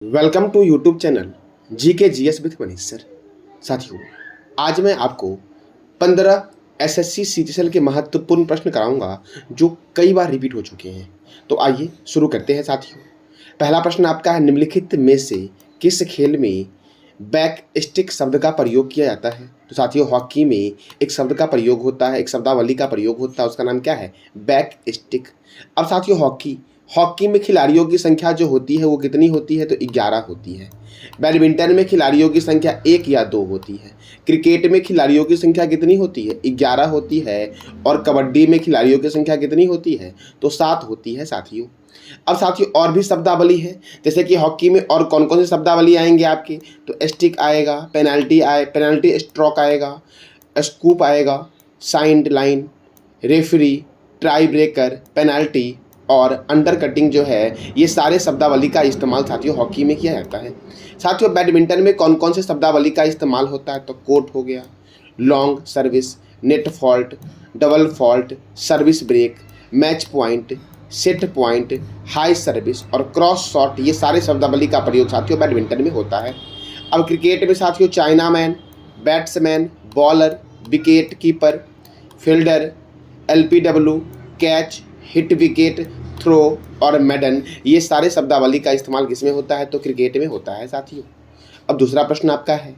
Welcome to YouTube channel जी के G S with Manish sir. साथियों, आज मैं आपको 15 एसएससी सीजीएल के महत्वपूर्ण प्रश्न कराऊंगा जो कई बार रिपीट हो चुके हैं। तो आइए शुरू करते हैं साथियों। पहला प्रश्न आपका है, निम्नलिखित में से किस खेल में बैक स्टिक शब्द का प्रयोग किया जाता है? तो साथियों, हॉकी में एक शब्द का प्रयोग होता है, एक शब्दावली का प्रयोग होता है, उसका नाम क्या है? Back stick. अब साथियों, हॉकी में खिलाड़ियों की संख्या जो होती है वो कितनी होती है? तो 11 होती है। बैडमिंटन में खिलाड़ियों की संख्या 1 या 2 होती है। क्रिकेट में खिलाड़ियों की संख्या कितनी होती है? 11 होती है। और कबड्डी में खिलाड़ियों की संख्या कितनी होती है? तो 7 होती है साथियों। अब साथियों, और भी शब्दावली है, जैसे कि हॉकी में और कौन कौन सी शब्दावली आएंगे आपकी? तो स्टिक आएगा, पेनाल्टी स्ट्रोक आएगा, स्कूप आएगा, side line, referee, try breaker, penalty और अंडर कटिंग जो है, ये सारे शब्दावली का इस्तेमाल साथियों हॉकी में किया जाता है। साथियों, बैडमिंटन में कौन कौन से शब्दावली का इस्तेमाल होता है? तो कोर्ट हो गया, long service, net fault, double fault, service break, match point, set point, high service और क्रॉस शॉट, ये सारे शब्दावली का प्रयोग साथियों बैडमिंटन में होता है। अब क्रिकेट में साथियों chinaman, batsman, bowler, wicket keeper, fielder, LBW, catch, hit wicket, throw और मेडन, ये सारे शब्दावली का इस्तेमाल किसमें होता है? तो क्रिकेट में होता है साथियों। अब दूसरा प्रश्न आपका है,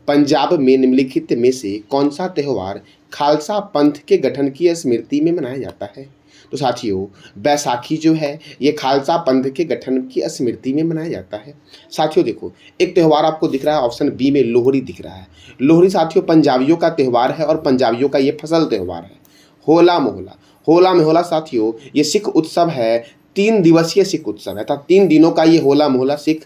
पंजाब में निम्नलिखित में से कौन सा त्यौहार खालसा पंथ के गठन की स्मृति में मनाया जाता है? तो साथियों, बैसाखी जो है ये खालसा पंथ के गठन की स्मृति में मनाया जाता है। साथियों देखो, एक त्यौहार आपको दिख रहा है, ऑप्शन बी में लोहड़ी दिख रहा है। लोहड़ी साथियों पंजाबियों का त्यौहार है और पंजाबियों का ये फसल त्यौहार है। होला मोहल्ला, होला मोहल्ला साथियों ये सिख उत्सव है, 3 दिवसीय सिख उत्सव है, 3 दिनों का ये होला मोहल्ला सिख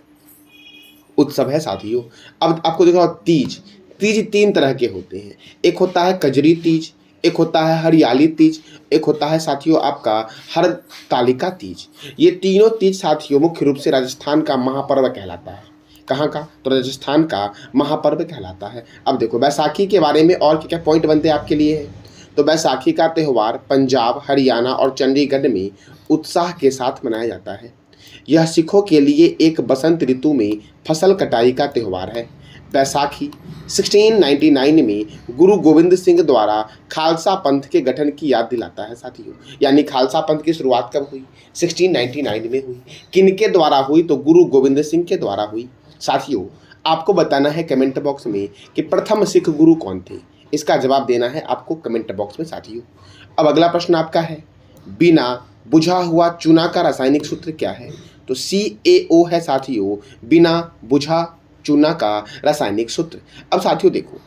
उत्सव है साथियों। अब आपको देखो, तीज, तीज 3 तरह के होते हैं। एक होता है कजरी तीज, एक होता है हरियाली तीज, एक होता है साथियों आपका हरतालिका तीज। ये तीनों तीज साथियों मुख्य रूप से राजस्थान का महापर्व कहलाता है। कहाँ का? तो राजस्थान का महापर्व कहलाता है। अब देखो, बैसाखी के बारे में और क्या क्या पॉइंट बनते हैं आपके लिए है। तो बैसाखी का त्यौहार पंजाब, हरियाणा और चंडीगढ़ में उत्साह के साथ मनाया जाता है। यह सिखों के लिए एक बसंत ऋतु में फसल कटाई का त्यौहार है। बैसाखी 1699 में गुरु गोविंद सिंह द्वारा खालसा पंथ के गठन की याद दिलाता है साथियों। यानी खालसा पंथ की शुरुआत कब हुई? 1699 में हुई। किनके द्वारा हुई? तो गुरु गोविंद सिंह के द्वारा हुई। साथियों, आपको बताना है कमेंट बॉक्स में कि प्रथम सिख गुरु कौन थे। इसका जवाब देना है आपको कमेंट बॉक्स में साथियों। अब अगला प्रश्न आपका है, बिना बुझा हुआ चूना का रासायनिक सूत्र क्या है? तो CaO है साथियों, बिना बुझा चूना का रासायनिक सूत्र। अब साथियों देखो,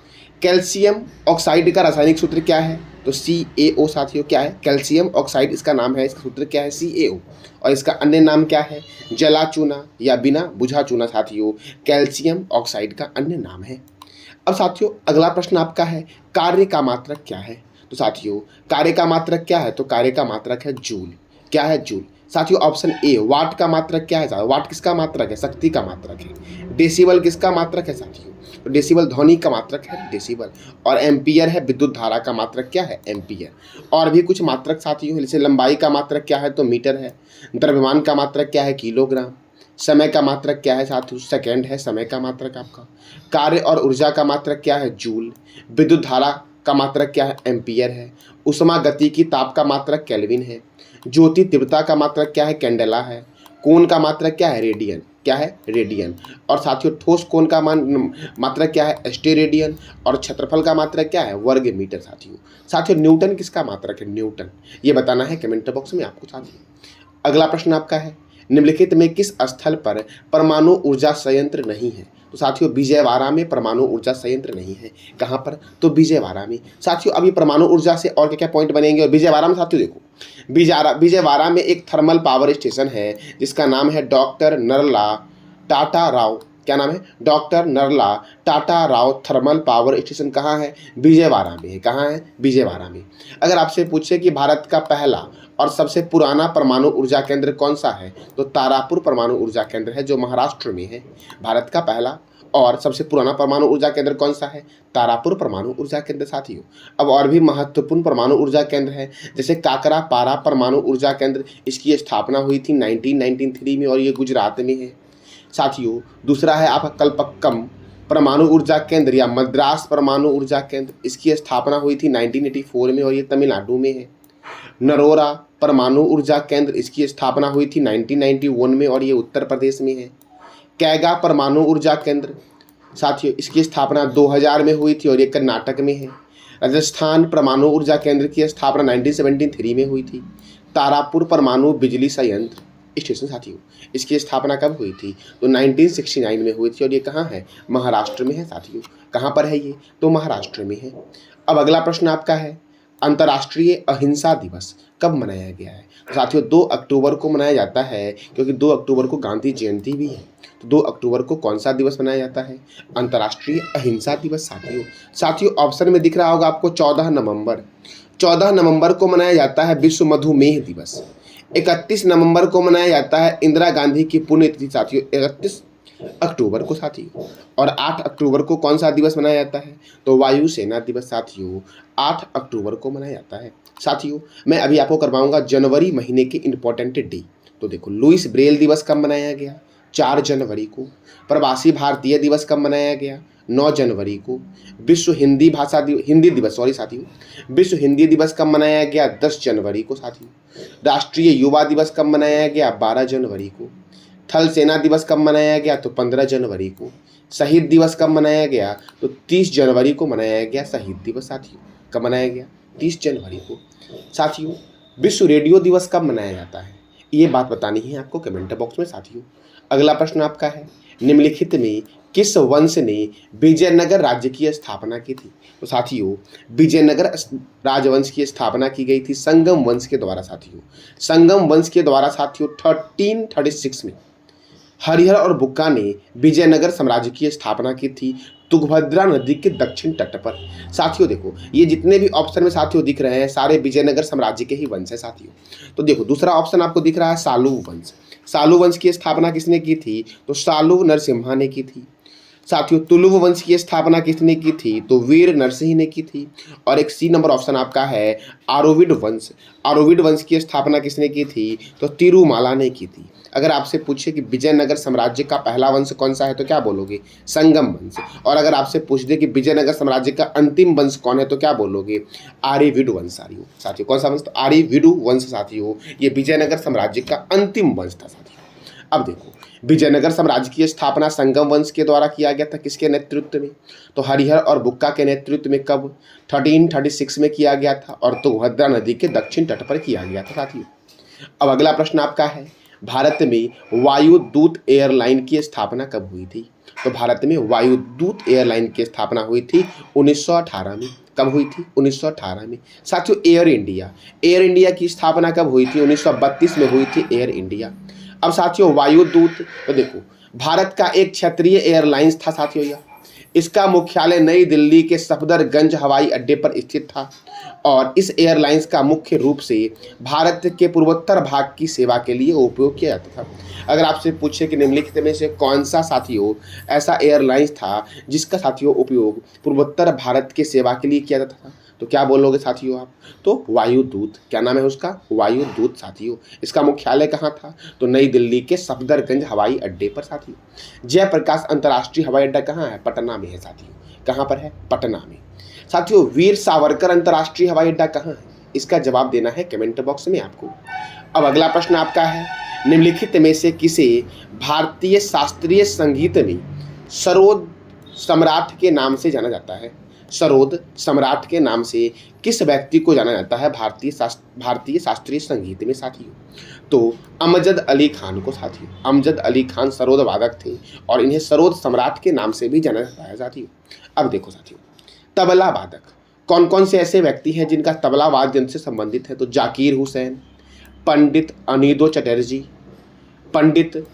कैल्शियम ऑक्साइड का रासायनिक सूत्र क्या है? तो CaO साथियों क्या है? कैल्शियम ऑक्साइड इसका नाम है, इसका सूत्र क्या है? CaO। और इसका अन्य नाम क्या है? जला चूना या बिना बुझा चूना साथियों कैल्शियम ऑक्साइड का अन्य नाम है। अब साथियों, अगला प्रश्न आपका है, कार्य का मात्रक क्या है? तो साथियों, कार्य का मात्रक क्या है? तो कार्य का मात्रक है जूल। क्या है? जूल। साथियों, ऑप्शन ए। वाट का मात्रक क्या है? वाट किसका मात्रक है? शक्ति का मात्रक है। डेसिबल किसका मात्रक है साथियों? तो डेसिबल ध्वनि का मात्रक है डेसिबल। और एम्पियर है विद्युत धारा का मात्रक क्या है? एम्पियर। और भी कुछ मात्रक साथियों, जैसे लंबाई का मात्रक क्या है? तो मीटर है। द्रव्यमान का मात्रक क्या है? किलोग्राम। समय का मात्रक क्या है साथियों? सेकंड है समय का मात्रक आपका। कार्य और ऊर्जा का मात्रक क्या है? जूल। विद्युत धारा का मात्रक क्या है? एम्पियर है। उष्मा गति की ताप का मात्रक केल्विन है। ज्योति तीव्रता का मात्रक क्या है? कैंडेला है। कोण का मात्रक क्या है? रेडियन। क्या है? रेडियन। और साथियों, ठोस कोण का मात्रक क्या है? स्टेरेडियन। और क्षेत्रफल का मात्रक क्या है? वर्ग मीटर साथियों। साथियों, न्यूटन किसका मात्रक है? न्यूटन। ये बताना है कमेंट बॉक्स में आपको साथियों। अगला प्रश्न आपका है, निम्नलिखित में किस स्थल पर परमाणु ऊर्जा संयंत्र नहीं है? तो साथियों, विजयवाड़ा में परमाणु ऊर्जा संयंत्र नहीं है। कहाँ पर? तो विजयवाड़ा में। साथियों, अभी परमाणु ऊर्जा से और क्या क्या पॉइंट बनेंगे? और विजयवाड़ा में साथियों देखो, विजयवाड़ा में एक थर्मल पावर स्टेशन है जिसका नाम है डॉक्टर नरला टाटा राव। क्या नाम है? Doctor Narla Tata Rao thermal power station कहाँ है? विजयवाड़ा में है। कहाँ है? विजयवाड़ा में। अगर आपसे पूछे कि भारत का पहला और सबसे पुराना परमाणु ऊर्जा केंद्र कौन सा है? तो तारापुर परमाणु ऊर्जा केंद्र है जो महाराष्ट्र में है। भारत का पहला और सबसे पुराना परमाणु ऊर्जा केंद्र कौन सा है? तारापुर परमाणु ऊर्जा केंद्र साथियों। अब और भी महत्वपूर्ण परमाणु ऊर्जा केंद्र है, जैसे काकरा पारा परमाणु ऊर्जा केंद्र, इसकी स्थापना हुई थी 1993 में और ये गुजरात में है। साथियों दूसरा है आपका कल्पक्कम परमाणु ऊर्जा केंद्र या मद्रास परमाणु ऊर्जा केंद्र, इसकी स्थापना हुई थी 1984 में और ये तमिलनाडु में है। नरोरा परमाणु ऊर्जा केंद्र, इसकी स्थापना हुई थी 1991 में और ये उत्तर प्रदेश में है। कैगा परमाणु ऊर्जा केंद्र साथियों, इसकी स्थापना 2000 में हुई थी और ये कर्नाटक में है। राजस्थान परमाणु ऊर्जा केंद्र की स्थापना 1973 में हुई थी। तारापुर परमाणु बिजली संयंत्र स्टेशन साथियों, इसकी स्थापना कब हुई थी? तो 1969 में हुई थी और ये कहाँ है? महाराष्ट्र में है साथियों। कहाँ पर है ये? तो महाराष्ट्र में है। अब अगला प्रश्न आपका है, अंतर्राष्ट्रीय अहिंसा दिवस कब मनाया गया है? तो साथियों 2 अक्टूबर को मनाया जाता है, क्योंकि 2 अक्टूबर को गांधी जयंती भी है। तो 2 अक्टूबर को कौन सा दिवस मनाया जाता है? अंतर्राष्ट्रीय अहिंसा दिवस साथियों ऑप्शन में दिख रहा होगा आपको 14 नवंबर। 14 नवंबर को मनाया जाता है विश्व मधुमेह दिवस। 31 नवंबर को मनाया जाता है इंदिरा गांधी की पुण्यतिथि साथियों, 31 अक्टूबर को साथियों। और 8 अक्टूबर को कौन सा दिवस मनाया जाता है? तो वायुसेना दिवस साथियों, 8 अक्टूबर को मनाया जाता है। साथियों मैं अभी आपको करवाऊंगा जनवरी महीने के इंपॉर्टेंट डे। तो देखो, लुइस ब्रेल दिवस कब मनाया गया? 4 जनवरी को। प्रवासी भारतीय दिवस कब मनाया गया? 9 जनवरी को। विश्व हिंदी हिंदी दिवस साथियों, विश्व हिंदी दिवस कब मनाया गया? 10 जनवरी को साथियों। राष्ट्रीय युवा दिवस कब मनाया गया? 12 जनवरी को। थल सेना दिवस कब मनाया गया? तो 15 जनवरी को। शहीद दिवस कब मनाया गया? तो 30 जनवरी को मनाया गया शहीद दिवस साथियों। कब मनाया गया? 30 जनवरी को। साथियों विश्व रेडियो दिवस कब मनाया जाता है? ये बात बतानी है आपको कमेंट बॉक्स में साथियों। अगला प्रश्न आपका है, निम्नलिखित में किस वंश ने विजयनगर राज्य की स्थापना की थी? तो साथियों विजयनगर राजवंश की स्थापना की गई थी संगम वंश के द्वारा साथियों। संगम वंश के द्वारा साथियों 1336 में हरिहर और बुक्का ने विजयनगर साम्राज्य की स्थापना की थी तुंगभद्रा नदी के दक्षिण तट पर। साथियों देखो, ये जितने भी ऑप्शन में साथियों दिख रहे हैं सारे विजयनगर साम्राज्य के ही वंश है साथियों। तो देखो दूसरा ऑप्शन आपको दिख रहा है सालू वंश। सालू वंश की स्थापना किसने की थी? तो सालू नरसिम्हा ने की थी। साथियों तुलुव वंश की स्थापना किसने की थी? तो वीर नरसिंह ने की थी। और एक सी नंबर ऑप्शन आपका है आरोविड वंश। आरोविड वंश की स्थापना किसने की थी? तो तिरुमाला ने की थी। अगर आपसे पूछे कि विजयनगर साम्राज्य का पहला वंश कौन सा है तो क्या बोलोगे? संगम वंश। और अगर आपसे पूछ दे कि विजयनगर साम्राज्य का अंतिम वंश कौन है तो क्या बोलोगे? आर्यविडु वंश साथियों। कौन सा वंश? तो आर्यविडु वंश साथियों, ये विजयनगर साम्राज्य का अंतिम वंश था साथियों। अब देखो, विजयनगर साम्राज्य की स्थापना संगम वंश के द्वारा किया गया था। किसके नेतृत्व में? तो हरिहर और बुक्का के नेतृत्व में। कब? 1336 में किया गया था और तुंगभद्रा नदी के दक्षिण तट पर किया गया था साथियों। अब अगला प्रश्न आपका है, भारत में वायुदूत एयरलाइन की स्थापना कब हुई थी? तो भारत में वायुदूत एयरलाइन की स्थापना हुई थी 1918 में। कब हुई थी? 1918 में। साथियों एयर इंडिया की स्थापना कब हुई थी? 1932 में हुई थी एयर इंडिया। अब साथियों वायुदूत, तो देखो भारत का एक क्षेत्रीय एयरलाइंस था साथियों यह। इसका मुख्यालय नई दिल्ली के सफदरगंज हवाई अड्डे पर स्थित था और इस एयरलाइंस का मुख्य रूप से भारत के पूर्वोत्तर भाग की सेवा के लिए उपयोग किया जाता था। अगर आपसे पूछे कि निम्नलिखित में से कौन सा साथियों ऐसा एयरलाइंस था जिसका साथियों उपयोग पूर्वोत्तर भारत के सेवा के लिए किया जाता था, तो क्या बोलोगे साथियों आप? तो वायुदूत। क्या नाम है उसका? वायुदूत साथियों। इसका मुख्यालय कहाँ था? तो नई दिल्ली के सफदरगंज हवाई अड्डे पर साथियों। जयप्रकाश अंतर्राष्ट्रीय हवाई अड्डा कहाँ है? पटना में है साथियों। कहाँ पर है? पटना में। साथियों वीर सावरकर अंतर्राष्ट्रीय हवाई अड्डा कहाँ है? इसका जवाब देना है कमेंट बॉक्स में आपको। अब अगला प्रश्न आपका है, निम्नलिखित में से किसे भारतीय शास्त्रीय संगीत में सरोद सम्राट के नाम से जाना जाता है? सरोद सम्राट के नाम से किस व्यक्ति को जाना जाता है भारतीय शास्त्रीय संगीत में साथियों? तो अमजद अली खान को साथियों। अमजद अली खान सरोद वादक थे और इन्हें सरोद सम्राट के नाम से भी जाना जाता है साथियों। अब देखो साथियों, तबला वादक कौन कौन से ऐसे व्यक्ति हैं जिनका तबला वाद्य यंत्र से संबंधित है? तो जाकिर हुसैन, पंडित अनीदो चटर्जी, पंडित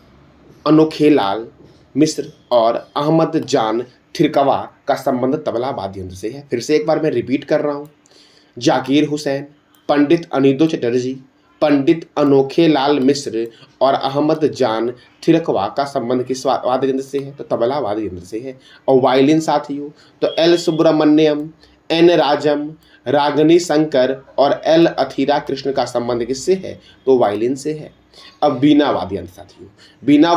अनोखेलाल मिश्र और अहमद जान थिरकवा का संबंध तबला वाद्य यंत्र से है। फिर से एक बार मैं रिपीट कर रहा हूँ, जाकिर हुसैन, पंडित अनीदो चटर्जी, पंडित अनोखेलाल मिश्र और अहमद जान थिरकवा का संबंध किस वाद्य यंत्र से है? तो तबला वाद्य यंत्र से है। और वायलिन साथियों, तो एल सुब्रमण्यम, एन राजम, रागनी शंकर और एल अथीरा कृष्ण का संबंध किससे है? तो वायलिन से है। अब बीना वाद्य यंत्र साथियों, बीना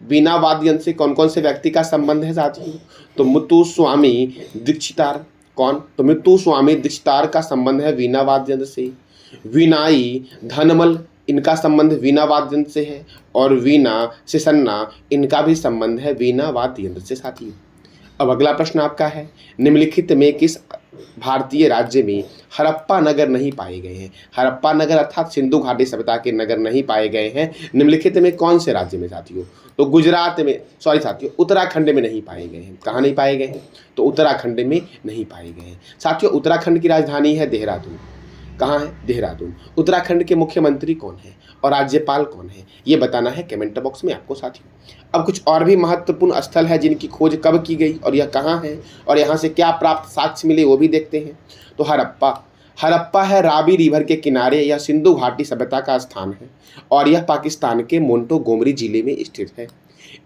वीणा वाद्य यंत्र से कौन कौन से व्यक्ति का संबंध है साथियों? तो मुत्तुस्वामी दीक्षितार। कौन? तो मुत्तुस्वामी दीक्षितार का संबंध है वीणा वाद्य यंत्र से। वीणाई धनमल, इनका संबंध वीणा वाद्य यंत्र से है। और वीणा सिसन्ना, इनका भी संबंध है वीणा वाद्य यंत्र से साथियों। अब अगला प्रश्न आपका है, निम्नलिखित में किस भारतीय राज्य में हड़प्पा नगर नहीं पाए गए हैं? हड़प्पा नगर अर्थात सिंधु घाटी सभ्यता के नगर नहीं पाए गए हैं। निम्नलिखित में कौन से राज्य में साथियों? तो गुजरात में, सॉरी साथियों, उत्तराखंड में नहीं पाए गए हैं। कहाँ नहीं पाए गए हैं? तो उत्तराखंड में नहीं पाए गए हैं साथियों। उत्तराखंड की राजधानी है देहरादून। कहाँ है? देहरादून। उत्तराखंड के मुख्यमंत्री कौन है और राज्यपाल कौन है, ये बताना है कमेंट बॉक्स में आपको साथियों। अब कुछ और भी महत्वपूर्ण स्थल है जिनकी खोज कब की गई और यह कहाँ है और यहाँ से क्या प्राप्त साक्ष्य मिले वो भी देखते हैं। तो हड़प्पा है रावी रिवर के किनारे, यह सिंधु घाटी सभ्यता का स्थान है और यह पाकिस्तान के मोंटोगोमरी जिले में स्थित है।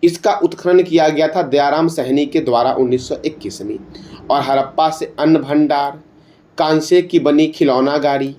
इसका उत्खनन किया गया था दयाराम सहनी के द्वारा 1921 में। और हड़प्पा से अन्न भंडार, कांसे की बनी खिलौना गाड़ी,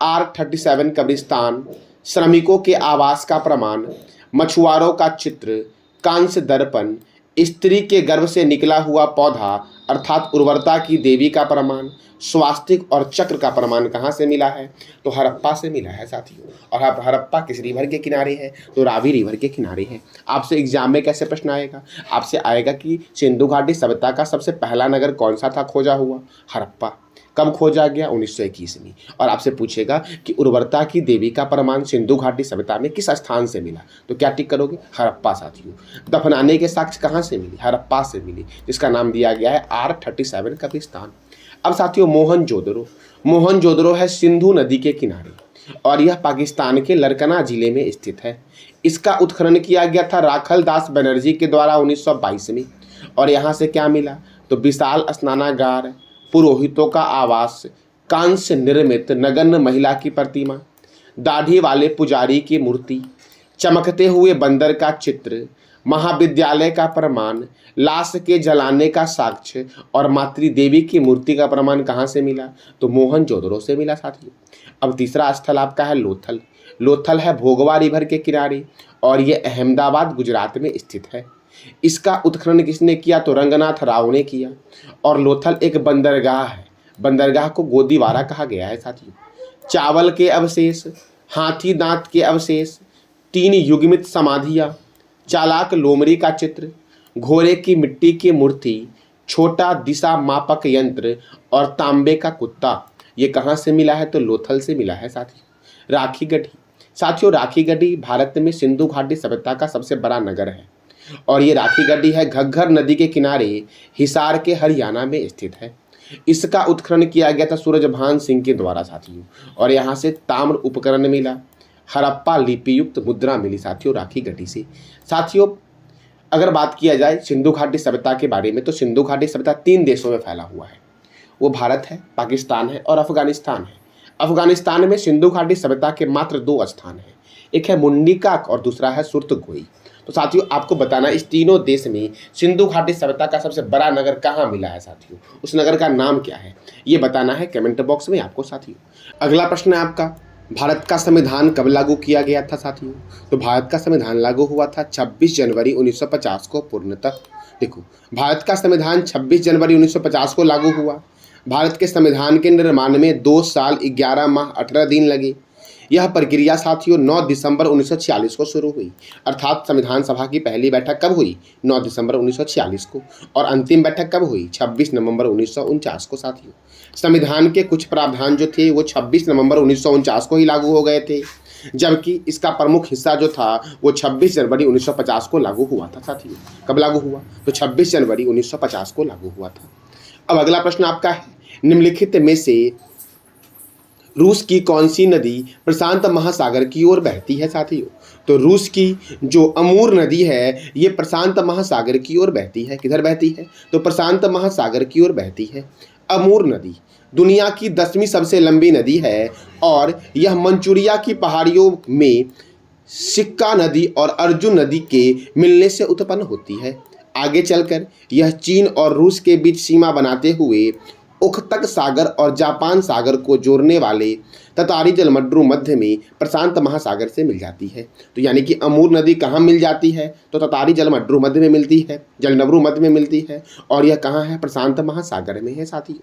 R37 कब्रिस्तान, श्रमिकों के आवास का प्रमाण, मछुआरों का चित्र, कांस्य दर्पण, स्त्री के गर्भ से निकला हुआ पौधा अर्थात उर्वरता की देवी का प्रमाण, स्वास्तिक और चक्र का प्रमाण कहाँ से मिला है? तो हड़प्पा से मिला है साथियों। और हड़प्पा किस रिवर के किनारे है? तो रावी रिवर के किनारे है। आपसे एग्जाम में कैसे प्रश्न आएगा? आपसे आएगा कि सिंधु घाटी सभ्यता का सबसे पहला नगर कौन सा था खोजा हुआ? हड़प्पा। कब खोजा गया? 1921 में। और आपसे पूछेगा कि उर्वरता की देवी का प्रमाण सिंधु घाटी सभ्यता में किस स्थान से मिला? तो क्या टिक करोगे? हड़प्पा साथियों। दफनाने के साक्ष्य कहाँ से मिली? हड़प्पा से मिली, जिसका नाम दिया गया है R37 कब्रिस्तान। अब साथियों मोहनजोदड़ो है सिंधु नदी के किनारे और यह पाकिस्तान के लरकना जिले में स्थित है। इसका उत्खनन किया गया था राखल दास बनर्जी के द्वारा 1922 में। और यहाँ से क्या मिला? तो विशाल स्नानागार, पुरोहितों का आवास, कांस्य निर्मित नगण्य महिला की प्रतिमा, दाढ़ी वाले पुजारी की मूर्ति, चमकते हुए बंदर का चित्र, महाविद्यालय का प्रमाण, लाश के जलाने का साक्ष्य और मातृ देवी की मूर्ति का प्रमाण कहाँ से मिला? तो मोहनजोदड़ो से मिला साथियों। अब तीसरा स्थल आपका है लोथल है भोगवा रिवर के किनारे और ये अहमदाबाद गुजरात में स्थित है। इसका उत्खनन किसने किया? तो रंगनाथ राव ने किया। और लोथल एक बंदरगाह है, बंदरगाह को गोदीवारा कहा गया है साथियों। चावल के अवशेष, हाथी दांत के अवशेष, 3 युग्मित समाधियाँ, चालाक लोमड़ी का चित्र, घोड़े की मिट्टी की मूर्ति, छोटा दिशा मापक यंत्र और तांबे का कुत्ता, ये कहाँ से मिला है? तो लोथल से मिला है साथियों। राखी गढ़ी साथियों, राखी गढ़ी भारत में सिंधु घाटी सभ्यता का सबसे बड़ा नगर है और ये राखी गढ़ी है घग्गर नदी के किनारे हिसार के हरियाणा में स्थित है। इसका उत्खनन किया गया था सूरजभान सिंह के द्वारा साथियों और यहाँ से ताम्र उपकरण मिला, हड़प्पा लिपि युक्त मुद्रा मिली साथियों राखी गढ़ी से। साथियों अगर बात किया जाए सिंधु घाटी सभ्यता के बारे में तो सिंधु घाटी सभ्यता 3 देशों में फैला हुआ है। वो भारत है, पाकिस्तान है और अफगानिस्तान है। अफगानिस्तान में सिंधु घाटी सभ्यता के मात्र 2 स्थान हैं, एक है मुंडीकाक और दूसरा है सुरतगोई। तो साथियों आपको बताना इस तीनों देश में सिंधु घाटी सभ्यता का सबसे बड़ा नगर कहाँ मिला है साथियों, उस नगर का नाम क्या है, ये बताना है कमेंट बॉक्स में आपको साथियों। अगला प्रश्न है आपका, भारत का संविधान कब लागू किया गया था साथियों? तो भारत का संविधान लागू हुआ था 26 जनवरी 1950 को पूर्णतः। देखो भारत का संविधान 26 जनवरी 1950 को लागू हुआ। भारत के संविधान के निर्माण में 2 साल 11 माह 18 दिन लगे। यह प्रक्रिया साथियों 9 दिसंबर 1946 को शुरू हुई, अर्थात संविधान सभा की पहली बैठक कब हुई? 9 दिसंबर 1946 को। और अंतिम बैठक कब हुई? 26 नवंबर 1949 को साथियों। संविधान के कुछ प्रावधान जो थे वो 26 नवंबर 1949 को ही लागू हो गए थे, जबकि इसका प्रमुख हिस्सा जो था वो 26 जनवरी 1950 को लागू हुआ था साथियों। कब लागू हुआ? तो 26 जनवरी 1950 को लागू हुआ था। अब अगला प्रश्न आपका है, निम्नलिखित में से रूस की कौन सी नदी प्रशांत महासागर की ओर बहती है साथियों? तो रूस की जो अमूर नदी है ये प्रशांत महासागर की ओर बहती है। किधर बहती है? तो प्रशांत महासागर की ओर बहती है। अमूर नदी दुनिया की 10वीं सबसे लंबी नदी है और यह मंचूरिया की पहाड़ियों में सिक्का नदी और अर्जुन नदी के मिलने से उत्पन्न होती है। आगे चलकर यह चीन और रूस के बीच सीमा बनाते हुए ओखतक सागर और जापान सागर को जोड़ने वाले ततारी जलमड्रू मध्य में प्रशांत महासागर से मिल जाती है। तो यानी कि अमूर नदी कहाँ मिल जाती है? तो ततारी जलमड्रू मध्य में मिलती है, जलमड्रू मध्य में मिलती है, और यह कहाँ है? प्रशांत महासागर में है साथियों।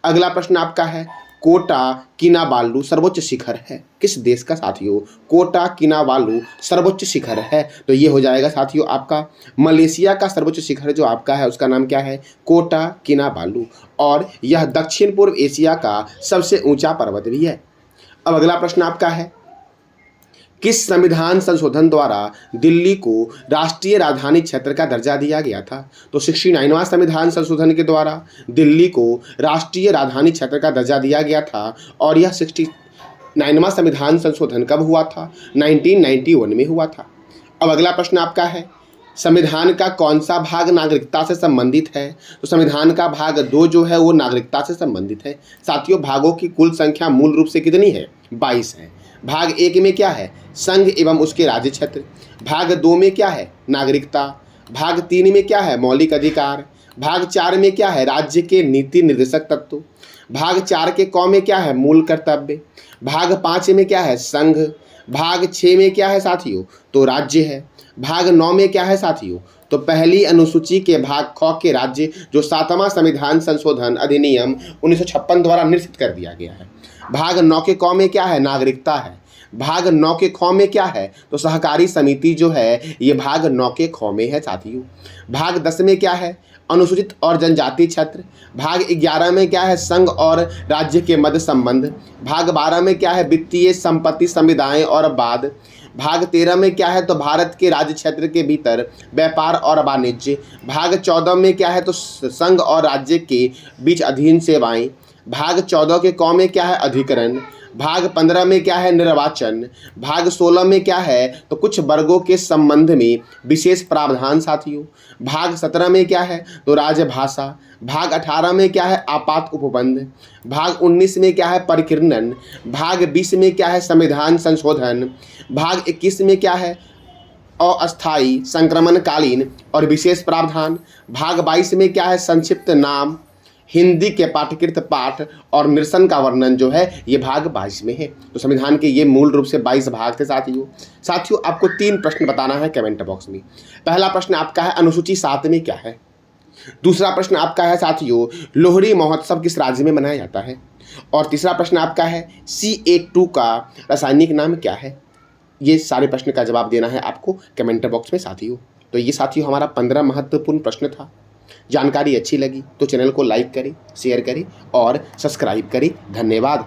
अगला प्रश्न आपका है, कोटा किनाबालू सर्वोच्च शिखर है किस देश का साथियों? कोटा किनाबालू सर्वोच्च शिखर है, तो ये हो जाएगा साथियों आपका मलेशिया का सर्वोच्च शिखर जो आपका है उसका नाम क्या है? कोटा किनाबालू, और यह दक्षिण पूर्व एशिया का सबसे ऊंचा पर्वत भी है। अब अगला प्रश्न आपका है, किस संविधान संशोधन द्वारा दिल्ली को राष्ट्रीय राजधानी क्षेत्र का दर्जा दिया गया था? तो 69वां संविधान संशोधन के द्वारा दिल्ली को राष्ट्रीय राजधानी क्षेत्र का दर्जा दिया गया था, और यह 69वां संविधान संशोधन कब हुआ था? 1991 में हुआ था। अब अगला प्रश्न आपका है, संविधान का कौन सा भाग नागरिकता से संबंधित है? तो संविधान का भाग 2 जो है वो नागरिकता से संबंधित है। साथियों, भागों की कुल संख्या मूल रूप से कितनी है? 22 है। भाग 1 में क्या है? संघ एवं उसके राज्य क्षेत्र। भाग 2 में क्या है? नागरिकता। भाग 3 में क्या है? मौलिक अधिकार। भाग 4 में क्या है? राज्य के नीति निर्देशक तत्व। भाग 4 के क में क्या है? मूल कर्तव्य। भाग 5 में क्या है? संघ। भाग 6 में क्या है साथियों? तो राज्य है। भाग 9 में क्या है साथियों? तो पहली अनुसूची के भाग ख के राज्य जो 7वां संविधान संशोधन अधिनियम 1956 द्वारा निश्चित कर दिया गया है। भाग 9 के क में क्या है? नागरिकता है। भाग 9 के ख में क्या है? तो सहकारी समिति जो है ये भाग 9 के ख में है साथियों। भाग 10 में क्या है? अनुसूचित और जनजाति क्षेत्र। भाग 11 में क्या है? संघ और राज्य के मध्य संबंध। भाग 12 में क्या है? वित्तीय संपत्ति संविदाएं और बाद। भाग 13 में क्या है? तो भारत के राज्य क्षेत्र के भीतर व्यापार और वाणिज्य। भाग 14 में क्या है? तो संघ और राज्य के बीच अधीन सेवाएं। भाग 14 के क में क्या है? अधिकरण। भाग 15 में क्या है? निर्वाचन। भाग 16 में क्या है? तो कुछ वर्गों के संबंध में विशेष प्रावधान साथियों। भाग 17 में क्या है? तो राजभाषा। भाग 18 में क्या है? आपात उपबंध। भाग 19 में क्या है? परिकीर्णन। भाग 20 में क्या है? संविधान संशोधन। भाग 21 में क्या है? अस्थायी, संक्रमणकालीन और विशेष प्रावधान। भाग 22 में क्या है? संक्षिप्त नाम, हिंदी के पाठ्यकृत पाठ और निरसन का वर्णन जो है ये भाग 22 में है। तो संविधान के ये मूल रूप से 22 भाग थे साथियों। आपको 3 प्रश्न बताना है कमेंट बॉक्स में। पहला प्रश्न आपका है, अनुसूची 7 में क्या है? दूसरा प्रश्न आपका है साथियों, लोहड़ी महोत्सव किस राज्य में मनाया जाता है? और तीसरा प्रश्न आपका है, CA2 का रासायनिक नाम क्या है? ये सारे प्रश्न का जवाब देना है आपको कमेंट बॉक्स में साथियों। तो ये साथियों हमारा 15 महत्वपूर्ण प्रश्न था। जानकारी अच्छी लगी तो चैनल को लाइक करें, शेयर करें और सब्सक्राइब करें। धन्यवाद।